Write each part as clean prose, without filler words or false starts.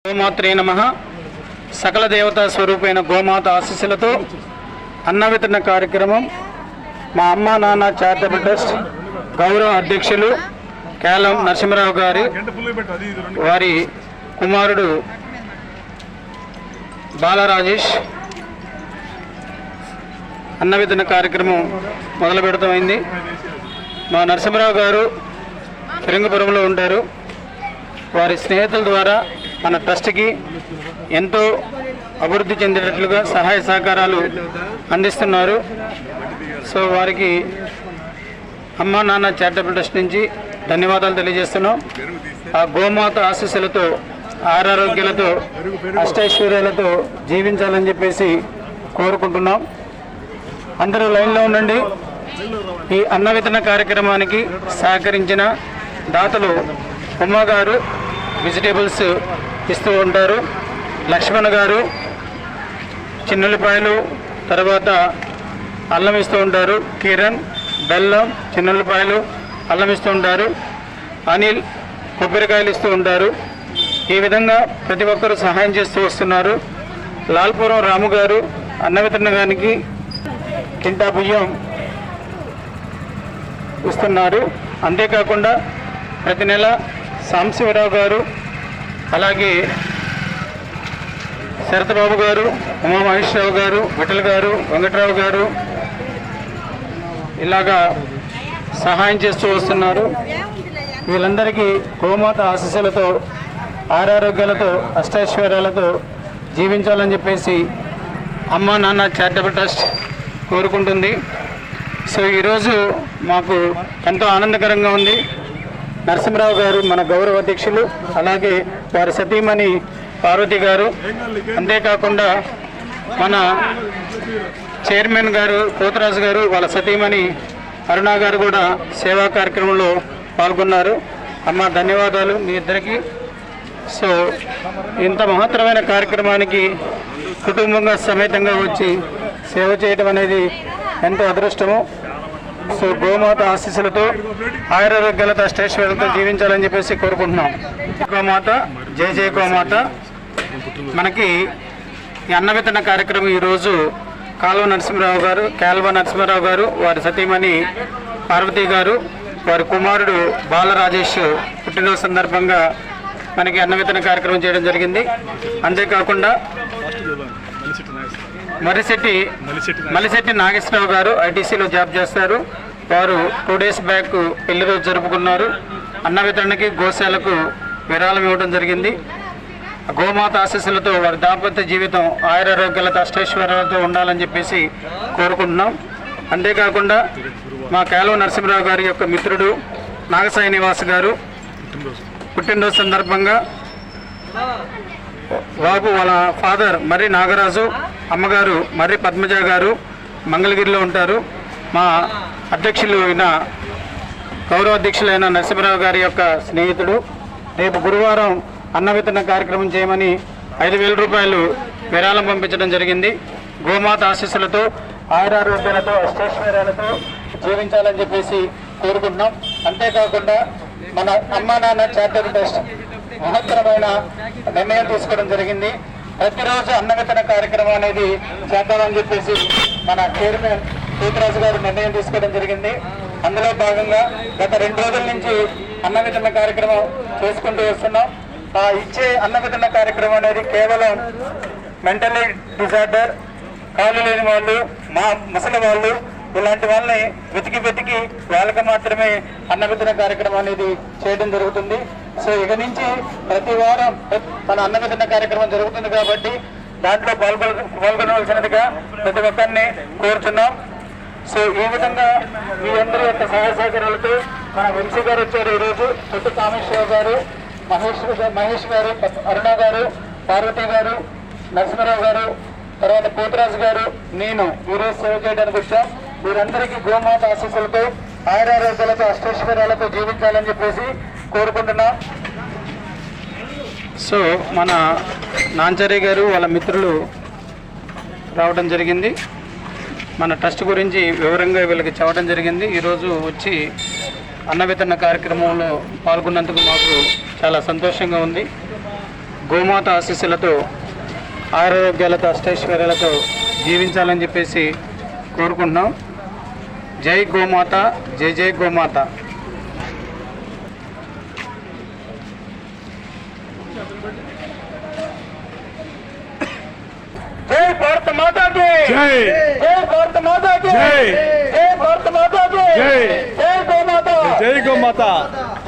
గోమాత్రే నమః. సకల దేవతా స్వరూపైన గోమాత ఆశీస్సులతో అన్న వితరణ కార్యక్రమం మా అమ్మ నాన్న చారిటబుల్ ట్రస్ట్ గౌరవ అధ్యక్షులు కేలం నరసింహరావు గారి వారి కుమారుడు బాలరాజేష్ అన్న వితరణ కార్యక్రమం మొదలు పెడతామైంది. మా నరసింహరావు గారు ఫిరంగపురంలో ఉంటారు. వారి స్నేహితుల ద్వారా మన ట్రస్ట్కి ఎంతో అభివృద్ధి చెందేటట్లుగా సహాయ సహకారాలు అందిస్తున్నారు. సో వారికి అమ్మ నాన్న చారిటబుల్ ట్రస్ట్ నుంచి ధన్యవాదాలు తెలియజేస్తున్నాం. ఆ గోమాత ఆశీస్సులతో ఆరోగ్యాలతో అష్టైశ్వర్యాలతో జీవించాలని చెప్పేసి కోరుకుంటున్నాం. అందరూ లైన్లో ఉండండి. ఈ అన్న వితరణ కార్యక్రమానికి సహకరించిన దాతలు ఉమ్మ గారు వెజిటేబుల్స్ ఇస్తూ ఉంటారు, లక్ష్మణ్ గారు చిన్నులపాయలు, తర్వాత అల్లం ఇస్తూ ఉంటారు, కిరణ్ బెల్లం చిన్నులపాయలు అల్లం ఇస్తూ ఉంటారు, అనిల్ కొబ్బరికాయలు ఇస్తూ ఉంటారు. ఈ విధంగా ప్రతి ఒక్కరూ సహాయం చేస్తూ వస్తున్నారు. లాల్పురం రాము గారు అన్న వితరణగానికి కింటా బియ్యం ఇస్తున్నారు. అంతేకాకుండా ప్రతి నెల సాంశివరావు గారు, అలాగే శరత్బాబు గారు, ఉమామహేశ్వరరావు గారు, విఠల్ గారు, వెంకటరావు గారు ఇలాగా సహాయం చేస్తూ వస్తున్నారు. వీళ్ళందరికీ గోమాత ఆశీస్సులతో ఆరోగ్యాలతో అష్టైశ్వర్యాలతో జీవించాలని చెప్పేసి అమ్మ నాన్న చారిటబుల్ ట్రస్ట్ కోరుకుంటుంది. సో ఈరోజు మాకు ఎంతో ఆనందకరంగా ఉంది. నరసింహరావు గారు మన గౌరవ అధ్యక్షులు, అలాగే వారి సతీమణి పార్వతి గారు, అంతేకాకుండా మన చైర్మన్ గారు పోతరాజు గారు వాళ్ళ సతీమణి అరుణ గారు కూడా సేవా కార్యక్రమంలో పాల్గొన్నారు. అమ్మ ధన్యవాదాలు మీ ఇద్దరికి. సో ఇంత మహత్తరమైన కార్యక్రమానికి కుటుంబంగా సమేతంగా వచ్చి సేవ చేయడం అనేది ఎంతో అదృష్టము. సో గోమాత ఆశీస్సులతో ఆయురారోగ్యాలతో అష్టైశ్వర్యాలతో జీవించాలని చెప్పేసి కోరుకుంటున్నాం. గోమాత జై జై గోమాత. మనకి ఈ అన్న వితరణ కార్యక్రమం ఈరోజు కాల్వ నరసింహరావు గారు వారి సతీమణి పార్వతి గారు వారి కుమారుడు బాలరాజేష్ పుట్టినరోజు సందర్భంగా మనకి అన్న వితరణ కార్యక్రమం చేయడం జరిగింది. అంతేకాకుండా మలిశెట్టి నాగేశ్వరరావు గారు ఐటీసీలో జాబ్ చేస్తారు. వారు 2 days బ్యాక్ పెళ్లి రోజు జరుపుకున్నారు. అన్న వితరణకి గోశాలకు విరాళం ఇవ్వడం జరిగింది. గోమాత ఆశీస్సులతో వారి దాంపత్య జీవితం ఆయురారోగ్యాలతో అష్టైశ్వర్యాలతో ఉండాలని చెప్పేసి కోరుకుంటున్నాం. అంతేకాకుండా మా కేలవ నరసింహరావు గారి యొక్క మిత్రుడు నాగసాయి నివాస్ గారు పుట్టినరోజు సందర్భంగా బాబు వాళ్ళ ఫాదర్ మర్రి నాగరాజు, అమ్మగారు మర్రి పద్మజ గారు మంగళగిరిలో ఉంటారు. మా అధ్యక్షులు గౌరవ అధ్యక్షులైన నరసింహరావు గారి యొక్క స్నేహితుడు రేపు గురువారం అన్న వితరణ కార్యక్రమం చేయమని 5,000 రూపాయలు విరాళం పంపించడం జరిగింది. గోమాత ఆశీస్సులతో ఆయురారోగ్యాలతో అష్టైశ్వర్యాలతో జీవించాలని చెప్పేసి కోరుకుంటున్నాం. అంతేకాకుండా మన అమ్మ నాన్న చారిటబుల్ ట్రస్ట్ మహత్తరమైన నిర్ణయం తీసుకోవడం జరిగింది. ప్రతిరోజు అన్న వితరణ కార్యక్రమం అనేది చేద్దామని చెప్పేసి మన చైర్మన్ పోతరాజు గారు నిర్ణయం తీసుకోవడం జరిగింది. అందులో భాగంగా గత 2 రోజుల నుంచి అన్న వితరణ కార్యక్రమం చేసుకుంటూ వస్తున్నాం. ఆ ఇచ్చే అన్న వితరణ కార్యక్రమం అనేది కేవలం మెంటలీ డిజార్డర్, కాళ్ళు లేని వాళ్ళు, ముసలి వాళ్ళు, ఇలాంటి వాళ్ళని వెతికి వాళ్ళకి మాత్రమే అన్న వితరణ కార్యక్రమం అనేది చేయడం జరుగుతుంది. సో ఇక నుంచి ప్రతి వారం మన అన్న వితరణ కార్యక్రమం జరుగుతుంది కాబట్టి దాంట్లో పాల్గొనవలసినదిగా ప్రతి ఒక్కరిని కోరుతున్నాం. సో ఈ విధంగా మీ అందరి యొక్క సహాయ సహకారాలతో మన వంశీ గారు వచ్చారు. ఈరోజు పొట్టు కామేశ్వరరావు గారు, మహేష్ గారు, అరుణ గారు, పార్వతి గారు, నరసింహరావు గారు, తర్వాత పోతరాజు గారు, నేను ఈరోజు సేవ చేయడానికి వచ్చాం. మీరందరికీ గోమాత ఆశీస్సులతో ఆయురారోగ్యాలతో అష్టైశ్వర్యాలతో జీవించాలని చెప్పేసి కోరుకుంటున్నాం. సో మన నాంచారి గారు వాళ్ళ మిత్రులు రావడం జరిగింది. మన ట్రస్ట్ గురించి వివరంగా వీళ్ళకి చెప్పడం జరిగింది. ఈరోజు వచ్చి అన్న వితరణ కార్యక్రమంలో పాల్గొన్నందుకు మాకు చాలా సంతోషంగా ఉంది. గోమాత ఆశీస్సులతో ఆరోగ్యాలతో అష్టైశ్వర్యాలతో జీవించాలని చెప్పేసి కోరుకుంటున్నాం. జై గోమాత, జై జై గోమాత. జై భారత మాతాకి జై, జై భారత మాతాకి జై, జై భారత మాతాకి జై, జై గోమాత, జై గోమాత,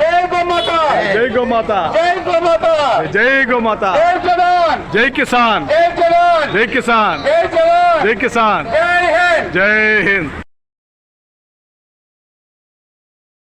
జై గోమాత, జై గోమాత, జై గోమాత, జై గోమాత, జై జవాన్, జై కిసాన్, జై జవాన్, జై కిసాన్, జై జవాన్, జై కిసాన్, జై హింద్. జై హింద్.